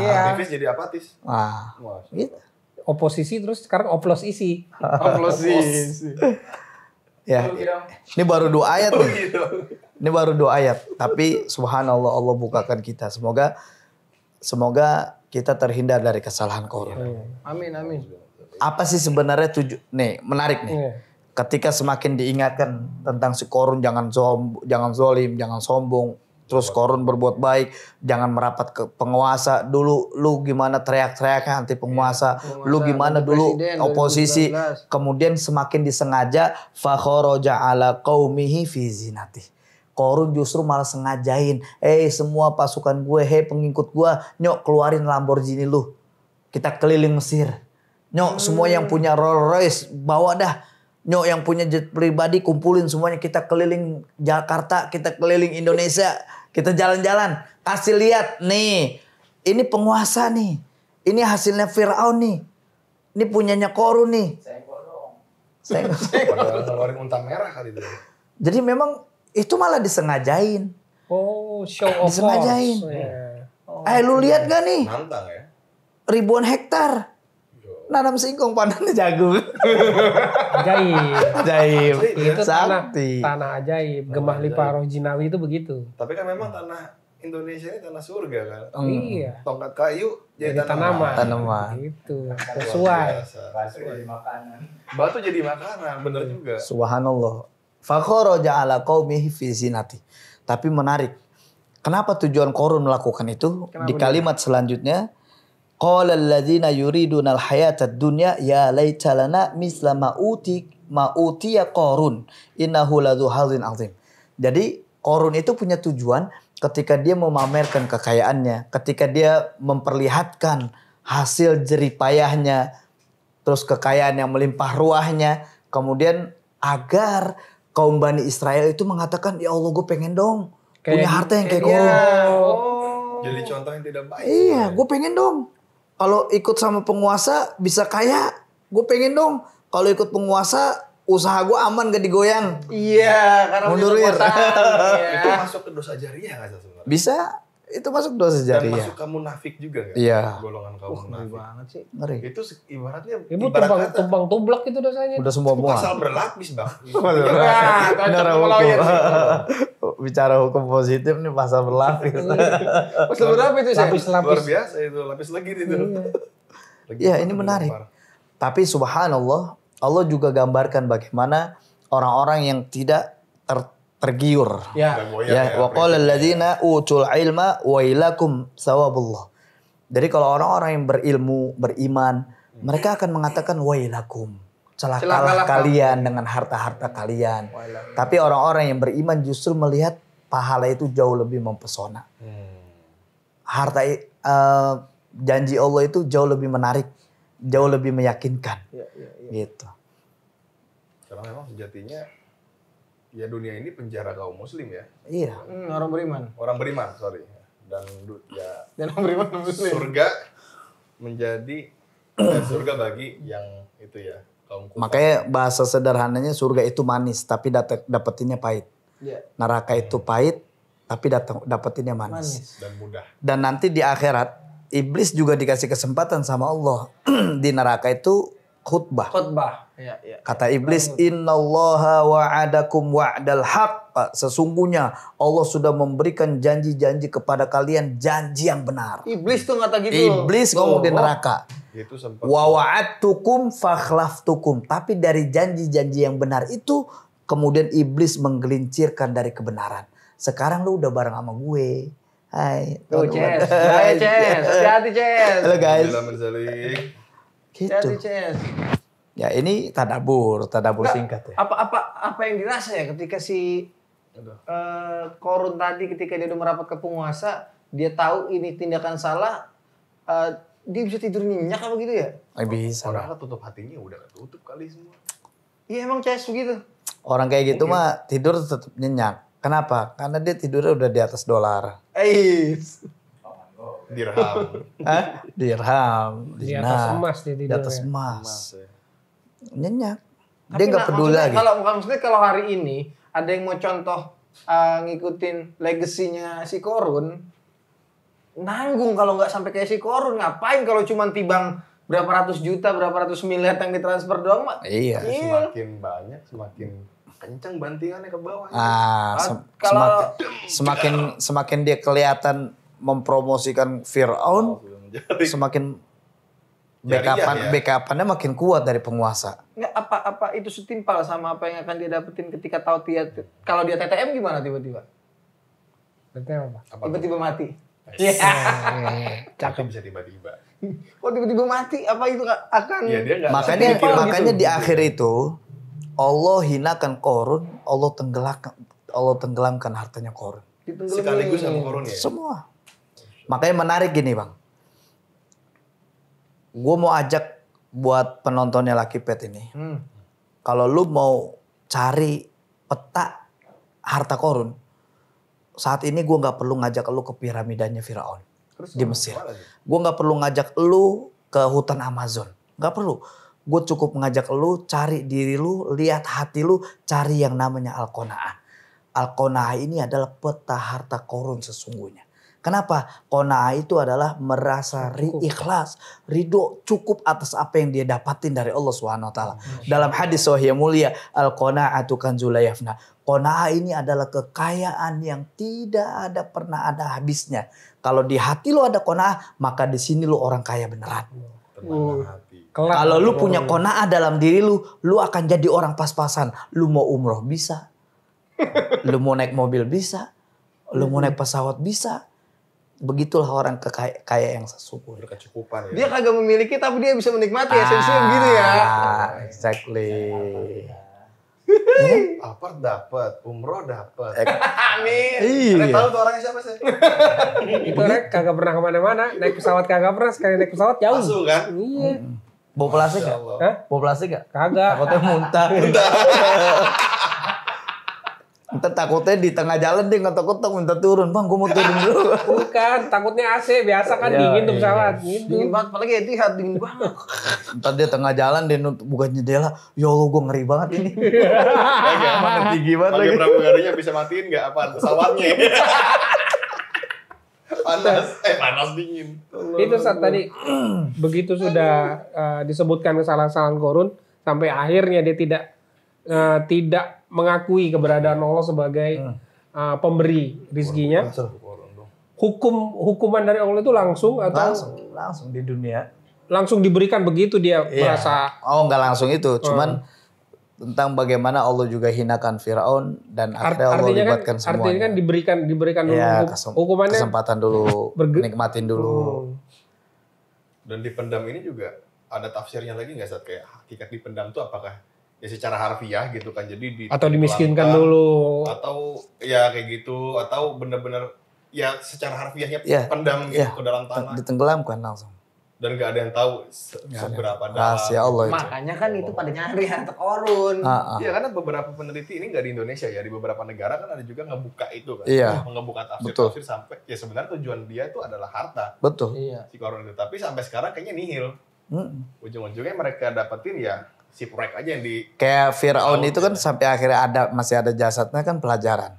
E: Iya.
B: Aktivis jadi apatis.
A: Wah,
B: Wah.
A: gitu.
E: Oposisi terus sekarang oplos isi.
A: Ya, ini baru 2 ayat nih. Ini baru 2 ayat. Tapi subhanallah Allah bukakan kita. Semoga kita terhindar dari kesalahan korun.
D: Amin.
A: Apa sih sebenarnya nih menarik nih.
E: Iya.
A: Ketika semakin diingatkan tentang si korun jangan zolim, jangan sombong. Terus korun berbuat baik, jangan merapat ke penguasa. Dulu lu gimana teriak-teriaknya anti penguasa. Lu gimana dulu
D: presiden,
A: oposisi.
D: 2019.
A: Kemudian semakin disengaja fakharaja ala qaumihi fi zinatih. Korun justru malah sengajain. Semua pasukan gue, pengikut gue. Nyok keluarin Lamborghini lu. Kita keliling Mesir. Nyok semua yang punya Rolls Royce bawa dah. Nyok yang punya jet pribadi kumpulin semuanya. Kita keliling Jakarta. Kita keliling Indonesia. Kita jalan-jalan. Kasih lihat nih. Ini penguasa nih. Ini hasilnya Fir'aun nih. Ini punyanya korun nih.
B: Padahal ngeluarin unta merah kali itu.
A: Jadi memang itu malah disengajain.
E: Oh, show of
A: Disengajain.
E: force.
A: Lu lihat gak nih?
B: Nantang ya.
A: Ribuan hektar. Nanam singkong panennya jagung.
E: Ajaib.
A: Ajaib.
E: Itu
A: Sakti.
E: tanah ajaib. Gemah limpah roh jinawi itu begitu.
B: Tapi kan memang tanah Indonesia ini tanah surga kan.
E: Iya.
B: Tongkat kayu jadi
E: Jadi tanaman.
A: Tanaman.
E: Gitu. Sesuai.
B: Batu jadi makanan, bener juga.
A: Subhanallah. Fakharaja ala qaumihi fi zinati. Tapi menarik. Kenapa tujuan korun melakukan itu? Di kalimat selanjutnya. Qala alladzina yuriduna al-hayatad dunya ya laita lana misla ma utiya Qarun innahu ladzu hadzin azim. Jadi korun itu punya tujuan ketika dia memamerkan kekayaannya, ketika dia memperlihatkan hasil jerih payahnya, terus kekayaan yang melimpah ruahnya, kemudian agar kaum Bani Israel itu mengatakan, ya Allah gue pengen dong punya harta yang kayak korun.
B: Jadi contoh yang tidak baik.
A: Iya, gue pengen dong. Kalau ikut sama penguasa bisa kaya, gue pengen dong. Kalau ikut penguasa, usaha gue aman gak digoyang.
D: Iya, karena
A: Mundurir.
B: Itu masuk ke dosa jariah nggak sih sebenarnya?
A: Bisa, itu masuk dosa
B: Dan
A: jariah.
B: masuk ke munafik juga nggak?
A: Iya.
B: Golongan kaum munafik.
D: banget sih.
A: Ngeri.
B: Itu ibaratnya
E: Ibu
B: ibarat kata
E: tumpang tublak itu dosanya.
A: Udah semua muat.
B: pasal berlapis bang.
A: Bicara hukum. Bicara hukum positif nih pasal berlapis.
D: Pas berapa itu sih?
B: Luar biasa itu lapis lagi itu.
A: Iya, ini menarik. Tapi subhanallah, Allah juga gambarkan bagaimana orang-orang yang tidak tergiur.
D: Ya.
A: Ya, wa qala alladziina utul ilma wailakum sawabullah. Jadi kalau orang-orang yang berilmu, beriman, mereka akan mengatakan wailakum. Celakalah kalian dengan harta-harta kalian. Tapi orang-orang yang beriman justru melihat pahala itu jauh lebih mempesona. janji Allah itu jauh lebih menarik, jauh lebih meyakinkan. Gitu.
B: Karena memang sejatinya ya dunia ini penjara kaum muslim ya.
A: Iya.
D: Orang beriman.
B: Orang beriman, sorry. Dan
D: Dan orang beriman muslim.
B: surga menjadi surga bagi yang itu ya, kaum kufar.
A: Makanya bahasa sederhananya surga itu manis tapi dapetinnya pahit.
D: Iya.
A: Neraka itu pahit tapi dapetinnya manis.
B: Dan mudah.
A: Dan nanti di akhirat iblis juga dikasih kesempatan sama Allah di neraka itu khutbah.
D: Khotbah. Iya.
A: Kata iblis, innallaha wa'adakum wa'dal haq. Sesungguhnya Allah sudah memberikan janji-janji kepada kalian, janji yang benar.
D: Iblis tuh ngata gitu.
A: Iblis ngomong di neraka.
B: Itu sempat
A: Wa wa'adtukum fakhlaftukum. Tapi dari janji-janji yang benar itu kemudian iblis menggelincirkan dari kebenaran. Sekarang lu udah bareng sama gue. Hai.
D: Tuh,
A: teman-teman.
D: Ces. Hai, Ces. Hati-hati, Ces.
A: Halo guys.
B: Alhamdulillah.
A: Gitu.
D: Hati-hati, Ces.
A: Ya ini tadabur singkat ya.
D: Apa yang dirasa ya ketika si Korun tadi ketika dia udah merapat ke penguasa, dia tahu ini tindakan salah, dia bisa tidur nyenyak apa gitu ya?
A: Bisa lah.
B: Orang tutup hatinya udah ketutup kali semua.
D: Iya emang Ces begitu.
A: Orang kayak gitu mah tidur tetap nyenyak. Kenapa? Karena dia tidurnya udah di atas dolar.
B: Dirham.
A: Hah? Dirham,
E: Di atas emas dia
A: di
E: tidurnya.
A: atas emas.
B: ya.
A: Nyenyak. Dia
D: Tapi
A: nggak peduli lagi.
D: Maksudnya kalau hari ini ada yang mau contoh ngikutin legasinya si Korun, nanggung kalau nggak sampai kayak si Korun. Ngapain kalau cuma tibang berapa ratus juta, berapa ratus miliar yang ditransfer doang, Mak?
A: Iya.
B: Semakin banyak, semakin kencang bantingannya ke bawah.
D: Kalau-
A: semakin dia kelihatan mempromosikan Fir'aun, semakin
B: Jariah ya.
A: backupannya makin kuat dari penguasa.
D: Nggak, apa itu setimpal sama apa yang akan dia dapetin ketika tahu dia kalau dia TTM gimana tiba-tiba?
E: Berarti apa?
D: Tiba-tiba mati.
B: Cakep bisa tiba-tiba.
D: Kok tiba-tiba mati? Apa itu akan
B: Iya dia nggak.
A: Makanya di akhir itu Allah hinakan Korun, Allah tenggelamkan hartanya Korun.
D: ditenggelamkan?
B: Sekaligus sama Korun ya.
A: Semua. Makanya menarik gini bang. Gue mau ajak buat penontonnya Lucky Pet ini. Kalau lu mau cari peta harta Korun, saat ini gue nggak perlu ngajak lu ke piramidanya Firaun di Mesir. Gue nggak perlu ngajak lu ke hutan Amazon. Nggak perlu. Gue cukup ngajak lu cari diri lu, lihat hati lu, cari yang namanya Al-Qanaah. Al-Qanaah ini adalah peta harta Korun sesungguhnya. Kenapa? Qanaah itu adalah merasa ikhlas, ridho, cukup atas apa yang dia dapatin dari Allah Subhanahu wa taala. Dalam hadis sahih mulia, al-qanaatu kanzul la yafna. Qanaah ini adalah kekayaan yang tidak pernah ada habisnya. Kalau di hati lu ada qanaah, maka di sini lu orang kaya beneran.
B: Tenang hati.
A: Kalau lu punya qanaah dalam diri lu, lu akan jadi orang pas-pasan. Lu mau umroh bisa. Lu mau naik mobil bisa. Lu mau naik pesawat bisa. Begitulah orang kaya yang sesungguhnya.
B: Berkecukupan ya.
D: Dia kagak memiliki tapi dia bisa menikmati esensinya gitu ya.
A: Exactly.
B: Apart dapat, umroh dapat.
D: Amin.
B: Kalian
A: Iya.
B: tahu tuh orangnya siapa sih?
E: Itu Rek kagak pernah kemana-mana, naik pesawat kagak pernah, sekali naik pesawat jauh.
B: Langsung kan?
E: Iya.
A: Bawa plastik gak?
E: Hah?
A: Bawa plastik gak?
E: Kagak.
A: Takutnya muntah. Ntar takutnya di tengah jalan dia ngetok-ngetok minta turun. Bang gue mau turun dulu.
E: Bukan, takutnya AC biasa kan dingin tuh pesawat. Gitu.
D: Dingin banget, apalagi Etihad dingin banget.
A: Ntar dia tengah jalan dia buka jendela. Ya Allah gue ngeri banget ini. Mana tinggi banget
B: Pakai
A: lagi.
B: pramugarinya bisa matiin nggak apa pesawatnya? panas dingin.
E: Itu saat tadi begitu sudah disebutkan kesalahan-kesalahan Korun sampai akhirnya dia tidak mengakui keberadaan Allah sebagai pemberi rizkinya. Hukuman dari Allah itu langsung atau
A: Langsung di dunia.
E: langsung diberikan begitu dia merasa
A: Oh nggak langsung itu. Cuman tentang bagaimana Allah juga hinakan Firaun dan akhirnya Allah libatkan semuanya.
E: artinya kan diberikan dulu
A: Ya,
E: hukumannya.
A: kesempatan dulu, nikmatin dulu.
B: Dan dipendam ini juga ada tafsirnya lagi nggak saat kayak hakikat dipendam tuh apakah ya secara harfiah gitu kan jadi
E: Atau dimiskinkan
B: ditelankan,
E: dulu.
B: atau ya kayak gitu atau bener-bener ya secara harfiahnya
A: Iya.
B: pendam gitu
A: Iya.
B: ke dalam tanah
A: Ditenggelamkan langsung.
B: dan nggak ada yang tahu seberapa dalam.
A: Rahasia Allah itu.
D: Makanya kan itu pada nyari harta korun.
B: Iya karena beberapa peneliti ini nggak di Indonesia ya, di beberapa negara kan ada juga ngebuka itu kan,
A: Iya.
B: ngebuka
A: Betul.
B: tafsir sampai ya sebenarnya tujuan dia itu adalah harta
A: Betul.
D: Iya.
B: si korun itu, tapi sampai sekarang kayaknya nihil. Ujung-ujungnya mereka dapetin ya shipwreck aja yang di
A: Kayak Firaun
B: Laut,
A: itu kan
B: ya.
A: sampai akhirnya masih ada jasadnya kan pelajaran.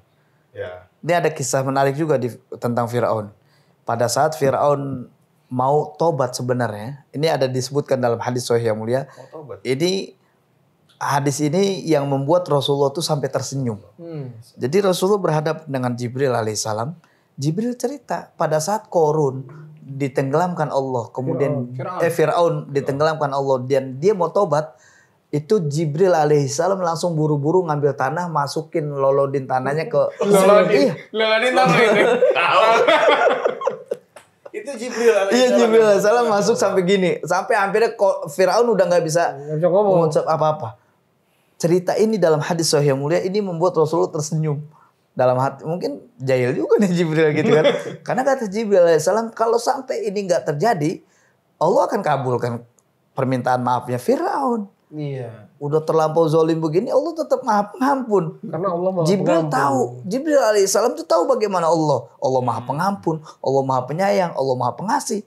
B: ya.
A: Ini ada kisah menarik juga tentang Firaun. Pada saat Firaun mau tobat sebenarnya, ini ada disebutkan dalam hadis sahih yang mulia.
B: Mau tobat.
A: Ini hadis ini yang membuat Rasulullah tuh sampai tersenyum. Jadi Rasulullah berhadapan dengan Jibril alaihissalam. Jibril cerita pada saat Korun ditenggelamkan Allah, kemudian Firaun ditenggelamkan Allah dan dia mau tobat, itu Jibril alaihissalam langsung buru-buru ngambil tanah, masukin lolodin tanahnya ke Iya.
D: Lolodin tahu ini.
B: Itu Jibril
A: Iya, Jibril alaihissalam masuk sampai gini, sampai hampirnya Firaun udah nggak bisa mengucap apa-apa. Cerita ini dalam hadis sahih yang mulia ini membuat Rasulullah tersenyum dalam hati. Mungkin jahil juga nih Jibril gitu kan. Karena kata Jibril alaihissalam, kalau sampai ini nggak terjadi, Allah akan kabulkan permintaan maafnya Firaun.
D: Iya.
A: Udah terlampau zolim begini, Allah tetap maha pengampun.
E: Karena Allah Maha
A: Jibril
E: Pengampun.
A: tahu, Jibril alaihissalam tuh tahu bagaimana Allah. Allah maha pengampun, Allah maha penyayang, Allah maha pengasih.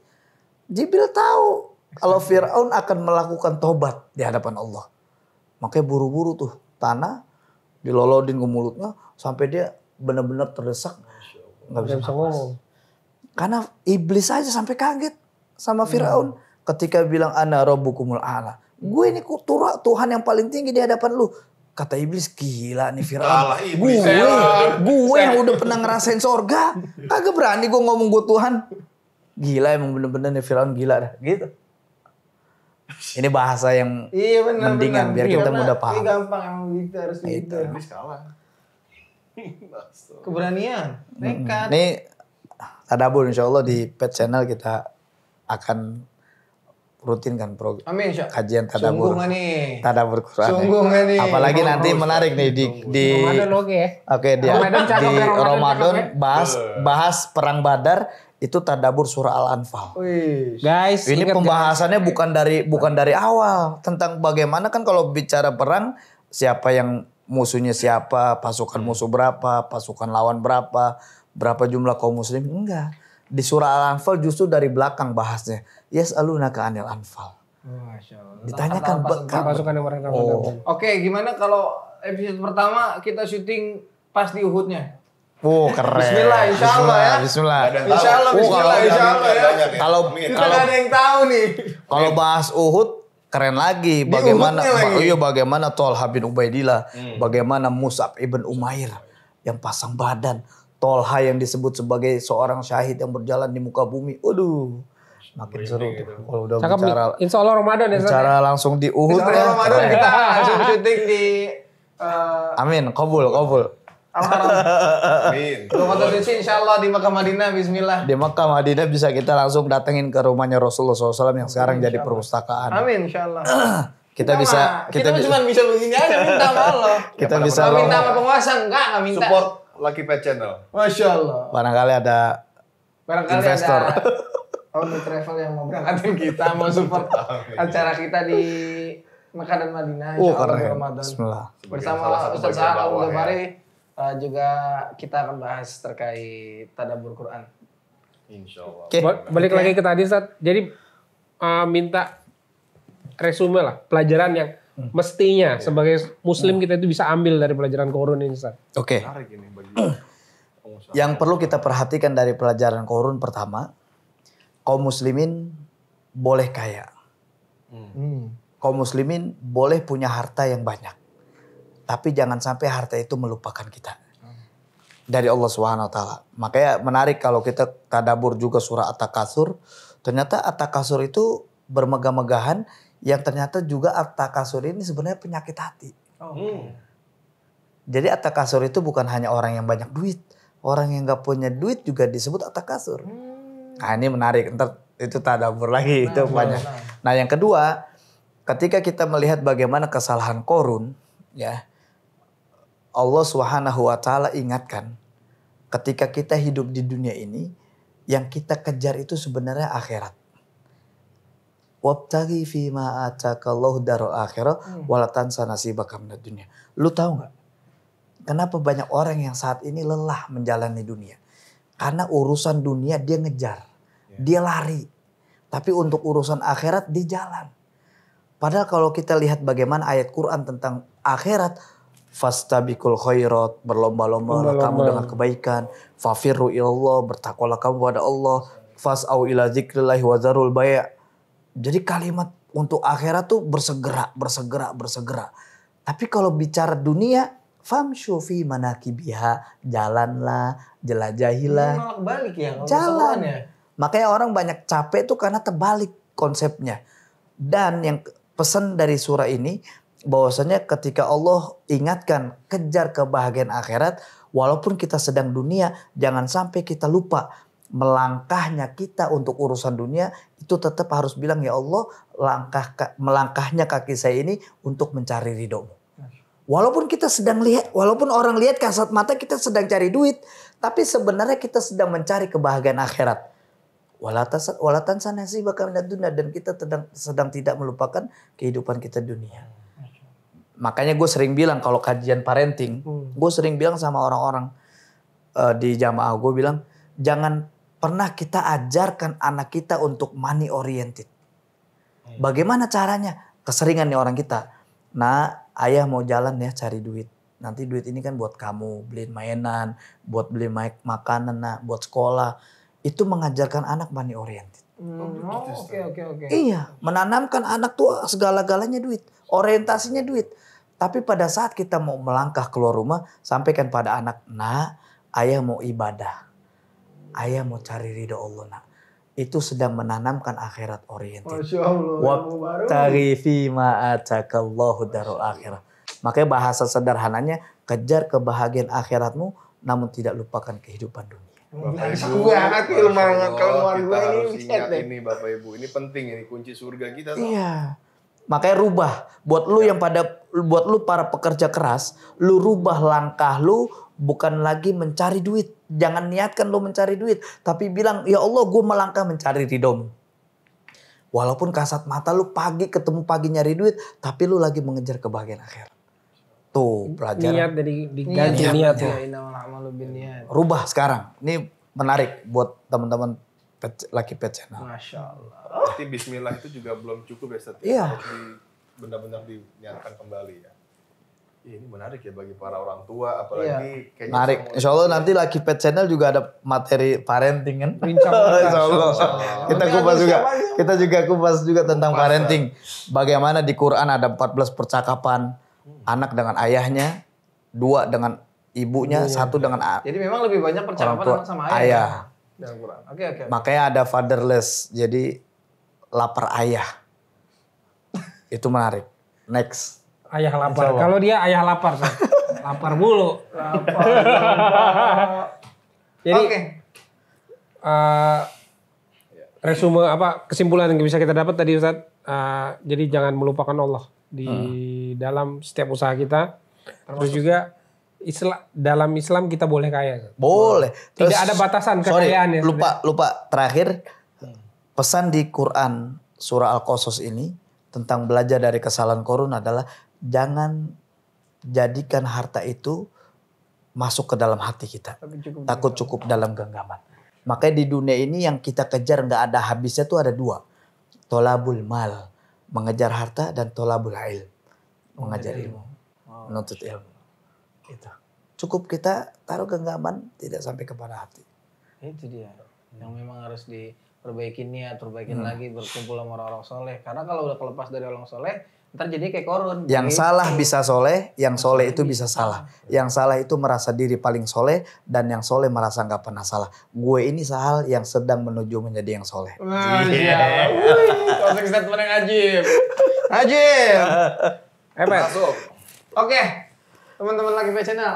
A: Jibril tahu kalau Fir'aun akan melakukan tobat di hadapan Allah. Makanya buru-buru tuh tanah dilolodin ke mulutnya sampai dia benar-benar terdesak. Nggak bisa
E: Bisa
A: nafas.
E: ngomong.
A: Karena iblis aja sampai kaget sama Fir'aun ketika bilang ana rabbukumul a'la. Gue ini Tuhan yang paling tinggi di hadapan lu. Kata iblis, gila nih Fir'aun.
B: Kalah iblis.
A: Gue yang udah pernah ngerasain sorga. Kagak berani gue ngomong gue Tuhan. Gila emang bener-bener nih Fir'aun gila dah. Gitu. Ini bahasa yang
D: Iya benar.
A: mendingan biar kita mudah paham.
D: Ini gampang emang gitu harus gitu.
B: Iblis kalah.
D: Keberanian, nekat.
A: Ini tadabbur insya Allah di Pet Channel kita akan rutinkan program
D: Amin, Syah.
A: kajian tadabbur.
D: Sungguh nggak nih?
A: Tadabbur Quran.
D: Sungguh nggak nih?
A: Apalagi nanti menarik nih di
E: Ramadan oke ya.
A: Oke di
E: Ramadan cakep
A: di
E: ya, Ramadan
A: Ramadan
E: cakep ya.
A: bahas perang Badar itu tadabbur surah Al-Anfal.
D: Wih.
E: Guys,
A: Ini
E: ingat
A: pembahasannya bukan dari awal tentang bagaimana kan kalau bicara perang siapa yang musuhnya siapa, pasukan musuh berapa, pasukan lawan berapa jumlah kaum muslim, enggak. Di surah Al-Anfal justru dari belakang bahasnya. Yas'alunaka 'anil anfal.
D: Masya Allah.
A: Ditanyakan
E: pasukan yang mereka
D: Oke, gimana kalau episode pertama kita syuting pas di Uhudnya?
A: Oh, keren.
D: Bismillah, insya Allah ya.
A: Bismillah.
B: Nggak ada yang tahu.
D: Insya Allah, Bismillah,
B: kalau
D: insya Allah ya.
B: banyak
A: Kalau
D: Kita nggak ada yang tahu nih.
A: Kalau bahas Uhud keren lagi
D: Di
A: bagaimana
D: Uhudnya lagi.
A: iya bagaimana Tolha bin Ubaidillah, bagaimana Mus'ab ibn Umair yang pasang badan, Tolha yang disebut sebagai seorang syahid yang berjalan di muka bumi. Waduh, makin seru tuh kalau udah
E: Cakep nih.
A: bicara
E: Insya Allah Ramadan ya. Ustaz.
A: bicara langsung di Uhud
D: Insya Allah
A: ya.
D: Ramadan
A: Keren.
D: kita langsung syuting di
A: Amin, kabul.
D: Al-Haram.
B: Amin.
D: Kalau kata suci insya Allah di Makkah Madinah, Bismillah.
A: Di Makkah Madinah bisa kita langsung datengin ke rumahnya Rasulullah SAW yang sekarang jadi perpustakaan.
D: Amin insya Allah.
A: Kita bisa
D: kita cuma bisa begini aja minta sama Allah.
A: kita bisa
D: Nggak minta sama penguasa, enggak minta.
B: Support Lucky Pet Channel.
D: Masya Allah.
A: barangkali ada
D: Barangkali
A: investor.
D: ada Auto Travel yang mau berangkatin kita, mau support acara kita di Mekah dan Madinah. Insya Allah di
A: keren.
D: Ramadan.
A: Bismillah.
D: Bersama
B: Salah satu
D: Ustaz
B: bagian
D: Sa'al
B: dakwah, ya.
D: Al-Ghafari juga kita akan bahas terkait tadabbur Quran.
B: Insya Allah.
A: Oke.
E: Balik lagi ke tadi Ustaz. Jadi minta resume lah pelajaran yang mestinya sebagai muslim kita itu bisa ambil dari pelajaran Qur'an ini Ustaz.
A: Oke.
B: Menarik ini bagi pengusaha.
A: Yang perlu kita perhatikan dari pelajaran Qur'an pertama, kaum muslimin boleh kaya. Kaum muslimin boleh punya harta yang banyak. Tapi jangan sampai harta itu melupakan kita. Dari Allah Subhanahu wa taala. Makanya menarik kalau kita tadabbur juga surah At-Takatsur, ternyata At-Takatsur itu bermegah-megahan yang ternyata juga At-Takatsur ini sebenarnya penyakit hati. Jadi At-Takatsur itu bukan hanya orang yang banyak duit. Orang yang gak punya duit juga disebut At-Takatsur. Nah ini menarik. Ntar itu tadabbur lagi. Itu banyak. Nah yang kedua. Ketika kita melihat bagaimana kesalahan Qorun. Ya. Allah Subhanahu wa taala ingatkan. ketika kita hidup di dunia ini, yang kita kejar itu sebenarnya akhirat. Wabtaghi fima atakallahu darul akhirah wala tansa nasibaka minad dunya. Lu tahu nggak? Kenapa banyak orang yang saat ini lelah menjalani dunia? Karena urusan dunia dia ngejar, dia lari. Tapi untuk urusan akhirat dia jalan. Padahal kalau kita lihat bagaimana ayat Quran tentang akhirat, fastabiqul khairat, berlomba-lomba kamu dengan kebaikan, fafirru ilallah, bertakwalah kamu kepada Allah, fas'au ila dzikrillah wa dzarul bai'. Jadi kalimat untuk akhirat tuh bersegera. Tapi kalau bicara dunia, famshu fi manakibiha, jalanlah, jelajahilah.
D: Malah balik ya kalau
A: Jalan.
D: ya.
A: Makanya orang banyak capek tuh karena terbalik konsepnya. Dan yang pesan dari surah ini, bahwasanya ketika Allah ingatkan kejar kebahagiaan akhirat, walaupun kita sedang dunia, jangan sampai kita lupa melangkahnya kita untuk urusan dunia itu tetap harus bilang, ya Allah, melangkahnya kaki saya ini untuk mencari ridhomu. Walaupun kita sedang lihat, walaupun orang lihat kasat mata kita sedang cari duit, tapi sebenarnya kita sedang mencari kebahagiaan akhirat. Walatan sanasi bakal dunia, dan kita sedang tidak melupakan kehidupan kita dunia. Makanya gue sering bilang kalau kajian parenting, gue sering bilang sama orang-orang di jamaah gue bilang, jangan pernah kita ajarkan anak kita untuk money oriented. Bagaimana caranya? Keseringan nih orang kita. Nah, ayah mau jalan ya cari duit. Nanti duit ini kan buat kamu, beliin mainan, buat beli makanan, nah, buat sekolah. Itu mengajarkan anak money oriented.
D: Oke.
A: Iya, menanamkan anak tuh segala-galanya duit, orientasinya duit. Tapi pada saat kita mau melangkah keluar rumah, sampaikan pada anak, nah, ayah mau ibadah. Ayah mau cari ridho Allah, nak. Itu sedang menanamkan akhirat oriented.
D: Masya Allah.
A: Wabtaghi fima atakallahu darul akhirah. Makanya bahasa sederhananya, kejar kebahagiaan akhiratmu namun tidak lupakan kehidupan dunia.
B: Bapak
D: Ibu, kawan-kawan
B: kita
D: gue
B: harus
D: ini
B: ingat
D: deh.
B: ini Bapak Ibu. Ini penting, ini kunci surga kita.
A: Iya. Makanya rubah. Buat lu para pekerja keras, lu rubah langkah lu bukan lagi mencari duit. Jangan niatkan lu mencari duit, tapi bilang, ya Allah, gue melangkah mencari ridhomu. Walaupun kasat mata lu pagi ketemu pagi nyari duit, tapi lu lagi mengejar kebahagiaan akhirat. Tuh, pelajaran.
E: Niat dari diganti niat ya.
A: Rubah sekarang. Ini menarik buat teman-teman Lucky Pet Channel.
D: Masya Allah.
B: Berarti bismillah itu juga belum cukup ya, Ustaz.
A: Iya.
B: Harus benar-benar diniatkan kembali ya. Ini menarik ya bagi para orang tua, apalagi kayaknya
A: Menarik. Insya Allah nanti Lucky Pet Channel juga ada materi parenting kan.
E: Insya Allah.
A: Kita kupas juga. Kita juga kupas juga tentang parenting. Bagaimana di Quran ada 14 percakapan anak dengan ayahnya, 2 dengan ibunya, 1 dengan
D: Jadi memang lebih banyak
A: orang
D: percakapan
A: tua
D: anak sama ayah.
A: ayah.
D: Dalam Quran. Oke.
A: Makanya ada fatherless. Jadi lapar ayah. Itu menarik. Next.
E: Ayah lapar. Kalau dia ayah lapar, Sir. Lapar mulu. Jadi
D: Oke.
E: resume kesimpulan yang bisa kita dapat tadi, Ustaz. Jadi jangan melupakan Allah di dalam setiap usaha kita. Terus juga dalam Islam kita boleh kaya.
A: Boleh.
E: Tidak ada batasan kekayaan ya.
A: Lupa terakhir pesan di Quran surah Al-Qasas ini tentang belajar dari kesalahan Qarun adalah jangan jadikan harta itu masuk ke dalam hati kita. Takut cukup dalam genggaman. Makanya di dunia ini yang kita kejar nggak ada habisnya tuh ada 2. Tolabul mal, mengejar harta, dan tolabul ilm, mengajar ilmu, menuntut ilmu. Itu. Cukup kita taruh genggaman, tidak sampai kepada hati.
D: Itu dia. Yang memang harus diperbaiki niat, perbaikin lagi, berkumpul sama orang-orang soleh. Karena kalau udah kelepas dari orang soleh, ntar jadi kayak Qarun.
A: Yang salah bisa soleh, yang soleh itu bisa salah. Yang salah itu merasa diri paling soleh, dan yang soleh merasa nggak pernah salah. Gue ini Sahal yang sedang menuju menjadi yang soleh.
D: Closing statement yang ajib. Ajib.
B: masuk.
D: Oke. Teman-teman Lucky Pet Channel,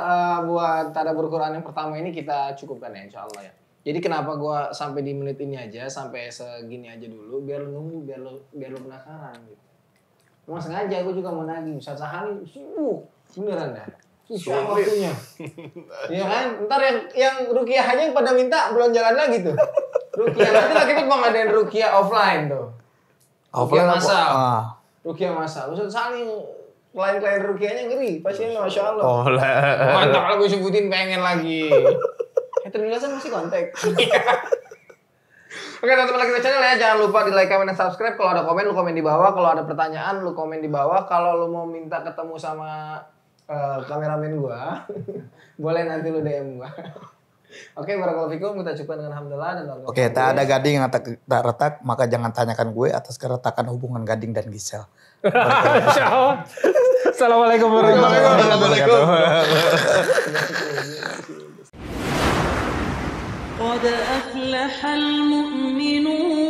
D: buat tadabbur Quran yang pertama ini kita cukupkan ya, insya Allah ya. Jadi kenapa gue sampai di menit ini aja, sampai segini aja dulu, biar lu nunggu, biar lu penasaran gitu. Emang sengaja gue juga mau nagih, Ustaz Sahal sibuk, beneran dah. susah waktunya. Iya kan? Ntar yang rukiah aja yang pada minta belum jalan lagi tuh. Rukiah nanti lah kita mau ngadain rukiah offline tuh. Rukiah masal. Rukiah masal. Ustaz saling klien-klien rukiahnya ngeri. Pasiennya Masya Allah. Mantap kalau gue sebutin pengen lagi. Terjelasan masih kontak. Oke teman-teman kita channel ya, jangan lupa di like, comment, dan subscribe. Kalau ada komen lu komen di bawah, kalau ada pertanyaan lu komen di bawah. Kalau lu mau minta ketemu sama kameramen gua, boleh nanti lu DM gua. Oke, barakallahu fikum, kita cukupkan dengan alhamdulillah dan
A: Oke, tak ada gading yang tak retak, maka jangan tanyakan gue atas keretakan hubungan gading dan Gisel.
E: Assalamualaikum warahmatullahi wabarakatuh.
G: قد أفلح المؤمنون